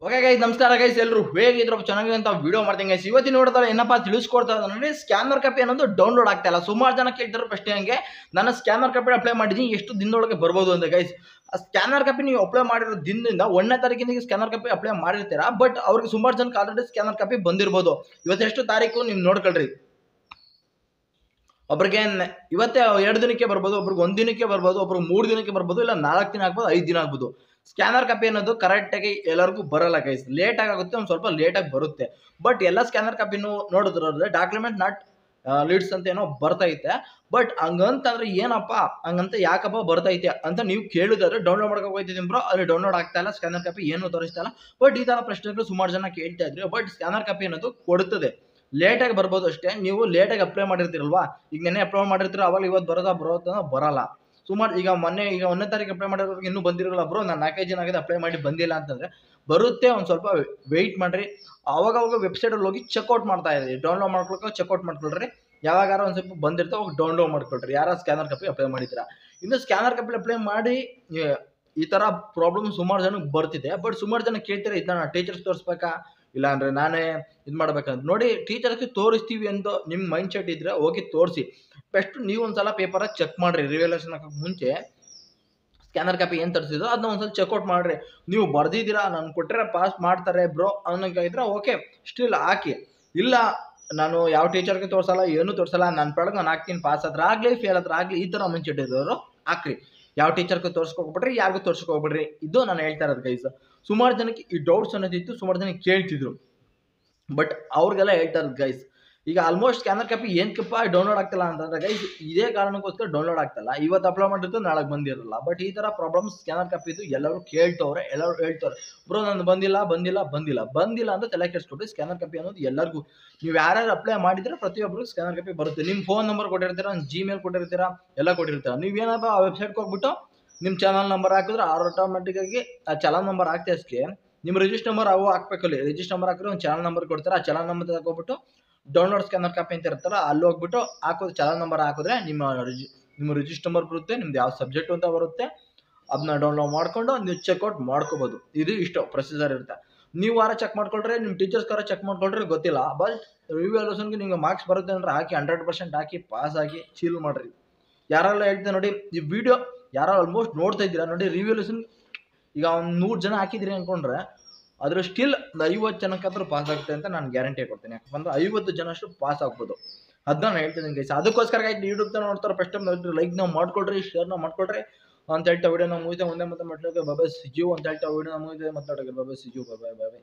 Okay guys, ನಮಸ್ಕಾರ guys. ಎಲ್ಲರೂ ಹೇಗಿದ್ರು ಚೆನ್ನಾಗಿ ಅಂತ ವಿಡಿಯೋ ಮಾಡ್ತೀನಿ ಗೈಸ್. ಇವತ್ತಿನ ನೋಡಿದ್ರೆ ಏನಪ್ಪಾ ತಿಳಿಸ್ಕೊಡ್ತಾ ಇದ್ದಾರೆ, ಸ್ಕ್ಯಾನರ್ ಕಾಪಿ ಅನ್ನೋದು ಡೌನ್ಲೋಡ್ ಆಗ್ತಾ ಇಲ್ಲ. ಸುಮಾರು ಜನ ಕೇಳ್ತಾರೆ ಪ್ರಶ್ನೆ ಹಂಗೆ, ನಾನು ಸ್ಕ್ಯಾನರ್ ಕಾಪಿ ಅಪ್ಲೈ ಮಾಡಿದ್ದೀನಿ, ಎಷ್ಟು ದಿನದೊಳಗೆ ಬರ್ಬೋದು ಅಂತ ಗೈಸ್. ಆ ಸ್ಕ್ಯಾನರ್ ಕಾಪಿ ನೀವು ಅಪ್ಲೈ ಮಾಡಿರೋ ದಿನದಿಂದ 1ನೇ ತಾರೀಕಿನ ಸ್ಕ್ಯಾನರ್ ಕಾಪಿ ಅಪ್ಲೈ ಮಾಡಿರ್ತೀರಾ, ಬಟ್ ಅವ್ರಿಗೆ ಸುಮಾರು ಜನಕ್ಕೆ ಆಲ್ರೆಡಿ ಸ್ಕ್ಯಾನರ್ ಕಾಪಿ ಬಂದಿರ್ಬೋದು. ಇವತ್ತೆಷ್ಟು ತಾರೀಕು ನೀವು ನೋಡ್ಕೊಳ್ರಿ. ಒಬ್ರಿಗೆ ಇವತ್ತೇ 2 ದಿನಕ್ಕೆ ಬರ್ಬೋದು, ಒಬ್ರಿಗೆ 1 ದಿನಕ್ಕೆ ಬರ್ಬೋದು, ಒಬ್ರಿಗೆ 3 ದಿನಕ್ಕೆ ಬರ್ಬೋದು, ಇಲ್ಲ 4 ದಿನ ಆಗ್ಬೋದು, 5 ದಿನ ಆಗ್ಬೋದು. ಸ್ಕ್ಯಾನರ್ ಕಾಪಿ ಅನ್ನೋದು ಕರೆಕ್ಟಾಗಿ ಎಲ್ಲರಿಗೂ ಬರಲ್ಲ ಗೈಸ್. ಲೇಟಾಗಿ ಆಗುತ್ತೆ, ಒಂದು ಸ್ವಲ್ಪ ಲೇಟಾಗಿ ಬರುತ್ತೆ. ಬಟ್ ಎಲ್ಲ ಸ್ಕ್ಯಾನರ್ ಕಾಪಿನೂ ನೋಡಿದ್ರೆ ಡಾಕ್ಯುಮೆಂಟ್ ನಾಟ್ ಲೀಡ್ಸ್ ಅಂತ ಏನೋ ಬರ್ತೈತೆ. ಬಟ್ ಹಂಗಂತಂದ್ರೆ ಏನಪ್ಪ, ಹಂಗಂತ ಯಾಕಪ್ಪ ಬರ್ತೈತೆ ಅಂತ ನೀವು ಕೇಳಿದ್ರೆ ಡೌನ್ಲೋಡ್ ಮಾಡ್ಕೊಂಡು ಹೋಗ್ತಿದ್ದೀನಿ ಬ್ರೋ, ಅಲ್ಲಿ ಡೌನ್ಲೋಡ್ ಆಗ್ತಾ ಇಲ್ಲ, ಸ್ಕ್ಯಾನರ್ ಕಾಪಿ ಏನು ತೋರಿಸ್ತಾ ಇಲ್ಲ. ಬಟ್ ಈ ಥರ ಪ್ರಶ್ನೆಗಳು ಸುಮಾರು ಜನ ಕೇಳ್ತಾ ಇದ್ರು. ಬಟ್ ಸ್ಕ್ಯಾನರ್ ಕಾಪಿ ಅನ್ನೋದು ಕೊಡುತ್ತದೆ, ಲೇಟಾಗಿ ಬರ್ಬೋದು ಅಷ್ಟೇ. ನೀವು ಲೇಟಾಗಿ ಅಪ್ಲೈ ಮಾಡಿರ್ತೀರಲ್ವಾ, ಈಗ ನೆನ್ನೆ ಅಪ್ಲೈ ಮಾಡಿರ್ತೀರ, ಅವಾಗ ಇವತ್ತು ಬರೋದಾ ಬರಲ್ಲ. ಸುಮಾರು ಈಗ 1ನೇ ತಾರೀಕು ಅಪ್ಲೈ ಮಾಡಿರೋರಿಗೆ ಇನ್ನೂ ಬಂದಿರಲ್ಲ ಬ್ರೋ, ನಾನು 4-5 ದಿನ ಆಗಿದೆ ಅಪ್ಲೈ ಮಾಡಿ ಬಂದಿಲ್ಲ ಅಂತಂದ್ರೆ ಬರುತ್ತೆ. ಒಂದು ಸ್ವಲ್ಪ ವೆಯ್ಟ್ ಮಾಡಿರಿ. ಅವಾಗ ವೆಬ್ಸೈಟಲ್ಲಿ ಹೋಗಿ ಚೆಕ್ಔಟ್ ಮಾಡ್ತಾ ಇದ್ದೀರಿ, ಡೌನ್ಲೋಡ್ ಮಾಡ್ಕೊಳಕ್ಕೆ ಚೆಕ್ಔಟ್ ಮಾಡ್ಕೊಳ್ರಿ. ಯಾವಾಗಾರ ಒಂದು ಸ್ವಲ್ಪ ಬಂದಿರ್ತಾವೆ ಅವಾಗ ಡೌನ್ಲೋಡ್ ಮಾಡ್ಕೊಳ್ರಿ, ಯಾರು ಸ್ಕ್ಯಾನರ್ ಕಾಪಿ ಅಪ್ಲೈ ಮಾಡಿದ್ದೀರಾ. ಇನ್ನು ಸ್ಕ್ಯಾನರ್ ಕಾಪಿ ಅಪ್ಲೈ ಮಾಡಿ ಈ ಥರ ಪ್ರಾಬ್ಲಮ್ ಸುಮಾರು ಜನಕ್ಕೆ ಬರ್ತಿದೆ. ಬಟ್ ಸುಮಾರು ಜನ ಕೇಳ್ತಾರೆ, ಇದನ್ನ ಟೀಚರ್ಸ್ ತೋರಿಸ್ಬೇಕಾ, ಇಲ್ಲ ಅಂದರೆ ನಾನೇ ಇದು ಮಾಡ್ಬೇಕಂತ. ನೋಡಿ, ಟೀಚರ್ಸ್ಗೆ ತೋರಿಸ್ತೀವಿ ಅಂತ ನಿಮ್ಮ ಮೈಂಡ್ ಸೆಟ್ ಇದ್ದರೆ ಹೋಗಿ ತೋರಿಸಿ. ಬೆಸ್ಟ್ ನೀವು ಒಂದ್ಸಲ ಪೇಪರ ಚೆಕ್ ಮಾಡಿರಿ. ರಿವ್ಯಾಲ್ಯೂಷನ್ ಹಾಕೋಕ್ಕೆ ಮುಂಚೆ ಸ್ಕ್ಯಾನರ್ ಕಾಪಿ ಏನು ತರಿಸಿದ್ರು ಅದನ್ನ ಒಂದ್ಸಲ ಚೆಕ್ಔಟ್ ಮಾಡಿರಿ. ನೀವು ಬರ್ದಿದ್ದೀರಾ, ನಾನು ಕೊಟ್ಟರೆ ಪಾಸ್ ಮಾಡ್ತಾರೆ ಬ್ರೋ ಅನ್ನೋಕ್ಕಾಗಿದ್ರೆ ಓಕೆ, ಸ್ಟಿಲ್ ಹಾಕಿ. ಇಲ್ಲ, ನಾನು ಯಾವ ಟೀಚರ್ಗೆ ತೋರಿಸಲ್ಲ, ಏನೂ ತೋರಿಸಲ್ಲ, ನನ್ನ ಪಾಡಿಗೆ ನಾನು ಹಾಕ್ತೀನಿ, ಪಾಸ್ ಹತ್ರ ಆಗಲಿ ಫೇಲ್ ಹತ್ರ ಆಗಲಿ, ಈ ಥರ ಮೈಂಡ್ ಸೆಟ್ ಇರೋರು ಹಾಕ್ರಿ. ಯಾವ ಟೀಚರ್ಗೆ ತೋರಿಸ್ಕೋಗ್ಬಿಡ್ರಿ, ಯಾರಿಗೂ ತೋರಿಸ್ಕೋಗ್ಬಿಡ್ರಿ. ಇದು ನಾನು ಹೇಳ್ತಾ ಇರೋದು ಗೈಸ್. ಸುಮಾರು ಜನಕ್ಕೆ ಈ ಡೌಟ್ಸ್ ಅನ್ನೋದಿತ್ತು, ಸುಮಾರು ಜನ ಕೇಳ್ತಿದ್ರು. ಬಟ್ ಅವ್ರಿಗೆಲ್ಲ ಹೇಳ್ತಾ ಇರೋದು ಗೈಸ್, ಈಗ ಆಲ್ಮೋಸ್ಟ್ ಸ್ಕ್ಯಾನರ್ ಕಾಪಿ ಏನಕ್ಕಪ್ಪ ಡೌನ್ಲೋಡ್ ಆಗ್ತಿಲ್ಲ ಅಂತಂದ್ರೆ ಗೈಸ್, ಇದೇ ಕಾರಣಕ್ಕೋಸ್ಕರ ಡೌನ್ಲೋಡ್ ಆಗ್ತಿಲ್ಲ. ಇವತ್ತು ಅಪ್ಲೋಡ್ ಮಾಡಿರ್ತು, ನಾಳೆ ಬಂದಿರಲ್ಲ. ಬಟ್ ಈ ಥರ ಪ್ರಾಬ್ಲಮ್ಸ್ ಸ್ಕ್ಯಾನರ್ ಕಾಪಿ ಇದು ಎಲ್ಲರೂ ಕೇಳ್ತವ್ರೆ, ಎಲ್ಲರೂ ಹೇಳ್ತವ್ರೆ ಬ್ರೋ, ನಾನು ಬಂದಿಲ್ಲ ಅಂತ ತಲೆ ಕೆಡಿಸ್ಕೊಟ್ಟು. ಸ್ಕ್ಯಾನರ್ ಕಾಪಿ ಅನ್ನೋದು ಎಲ್ಲರಿಗೂ, ನೀವು ಯಾರ್ಯಾರು ಅಪ್ಲೈ ಮಾಡಿದ್ರೆ ಪ್ರತಿಯೊಬ್ಬರು ಸ್ಕ್ಯಾನರ್ ಕಾಪಿ ಬರುತ್ತೆ. ನಿಮ್ಮ ಫೋನ್ ನಂಬರ್ ಕೊಟ್ಟಿರ್ತೀರಾ, ಜಿಮೇಲ್ ಕೊಟ್ಟಿರ್ತೀರಾ, ಎಲ್ಲ ಕೊಟ್ಟಿರ್ತೀರಾ. ನೀವೇನಪ್ಪ ಆ ವೆಬ್ಸೈಟ್ಗೆ ಹೋಗ್ಬಿಟ್ಟು ನಿಮ್ಮ ಚಾನಲ್ ನಂಬರ್ ಹಾಕಿದ್ರೆ ಆಟೋಮೆಟಿಕ್ಕಾಗಿ ಆ ಚಾನಲ್ ನಂಬರ್ ಹಾಕ್ತೇಸ್ಗೆ ನಿಮ್ಮ ರಿಜಿಸ್ಟರ್ ನಂಬರ್ ಅವು ಹಾಕ್ಬೇಕಲ್ಲಿ. ರಿಜಿಸ್ಟರ್ ನಂಬರ್ ಹಾಕಿದ್ರೆ ಒಂದು ಚಾನಲ್ ನಂಬರ್ ಕೊಡ್ತಾರೆ. ಆ ಚಾನಲ್ ನಂಬರ್ ತಗೋಬಿಟ್ಟು ಡೌನ್ಲೋಡ್ ಸ್ಕ್ಯಾನರ್ ಕಾಪಿ ಅಂತ ಇರ್ತಾರ, ಅಲ್ಲಿ ಹೋಗ್ಬಿಟ್ಟು ಹಾಕೋದು, ಚಾನಲ್ ನಂಬರ್ ಹಾಕಿದ್ರೆ ನಿಮ್ಮ ರಿಜಿಸ್ಟರ್ ನಂಬರ್ ಬರುತ್ತೆ, ನಿಮ್ದು ಯಾವ ಸಬ್ಜೆಕ್ಟ್ ಅಂತ ಬರುತ್ತೆ. ಅದನ್ನ ಡೌನ್ಲೋಡ್ ಮಾಡ್ಕೊಂಡು ನೀವು ಚೆಕ್ಔಟ್ ಮಾಡ್ಕೋಬೋದು. ಇದು ಇಷ್ಟು ಪ್ರೊಸೀಜರ್ ಇರುತ್ತೆ. ನೀವು ವಾರ ಚೆಕ್ ಮಾಡ್ಕೊಳ್ರಿ, ನಿಮ್ಮ ಟೀಚರ್ಸ್ಗಾರ ಚೆಕ್ ಮಾಡ್ಕೊಳ್ರಿ, ಗೊತ್ತಿಲ್ಲ. ಬಟ್ ರಿವ್ಯಾಲ್ಯೂಷನ್ಗೆ ನಿಮ್ಗೆ ಮಾರ್ಕ್ಸ್ ಬರುತ್ತೆ ಅಂದ್ರೆ ಹಾಕಿ, 100% ಹಾಕಿ, ಪಾಸ್ ಆಗಿ ಚೀಲ್ ಮಾಡಿರಿ. ಯಾರೆಲ್ಲ ಹೇಳ್ತಾರೆ ನೋಡಿ, ಈ ವಿಡಿಯೋ ಯಾರು ಆಲ್ಮೋಸ್ಟ್ ನೋಡ್ತಾ ಇದ್ದೀರಾ ನೋಡಿ, ರಿವ್ಯಾಲ್ಯೂಷನ್ ಈಗ ಒಂದು 100 ಜನ ಹಾಕಿದ್ದೀರಿ ಅಂದ್ಕೊಂಡ್ರೆ ಅದ್ರ ಸ್ಟಿಲ್ 50 ಜನಕ್ಕಾದ್ರೂ ಪಾಸ್ ಆಗುತ್ತೆ ಅಂತ ನಾನು ಗ್ಯಾರಂಟಿ ಕೊಡ್ತೀನಿ. ಯಾಕಂದ್ರೆ 50 ಜನ ಅಷ್ಟು ಪಾಸ್ ಆಗ್ಬೋದು. ಅದನ್ನ ನಾನು ಹೇಳ್ತಿದ್ದೀನಿ ಗೈಸ್. ಅದಕ್ಕೋಸ್ಕರ ಆಯ್ತು ಯೂಟ್ಯೂಬ್ ನೋಡ್ತಾರೆ, ಫಸ್ಟ್ ಟೈಮ್ ಲೈಕ್ ನಾವು ಮಾಡ್ಕೊಳ್ರಿ, ಶೇರ್ನ ಮಾಡ್ಕೊಳ್ರಿ ಅಂತ ಹೇಳ್ತಾ ವಿಡಿಯೋನ ಮುಗಿತಾ ಮುಂದೆ ಮತ್ತೆ ಮಾತಾಡೋಕೆ ಬಾಬಾ ಸಿಜು ಅಂತ ಹೇಳ್ತಾ ವಿಡಿಯೋನ ಮುಗಿತಾ ಮಾತಾಡೋಕೆ ಬಾಬಾ ಸಿಜು ಬಾಬಾ ಬಾಬಾ.